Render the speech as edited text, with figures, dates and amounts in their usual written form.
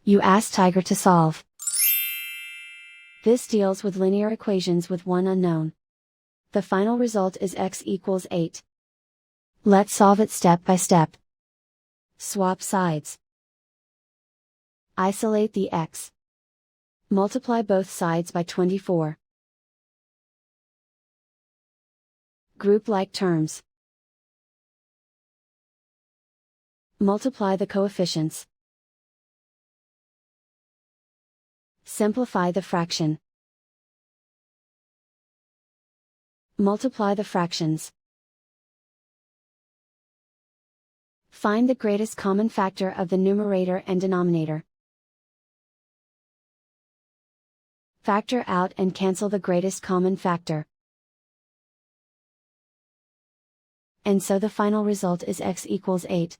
You ask Tiger to solve. This deals with linear equations with one unknown. The final result is x equals 8. Let's solve it step by step. Swap sides. Isolate the x. Multiply both sides by 24. Group like terms. Multiply the coefficients. Simplify the fraction. Multiply the fractions. Find the greatest common factor of the numerator and denominator. Factor out and cancel the greatest common factor. And so the final result is x equals 8.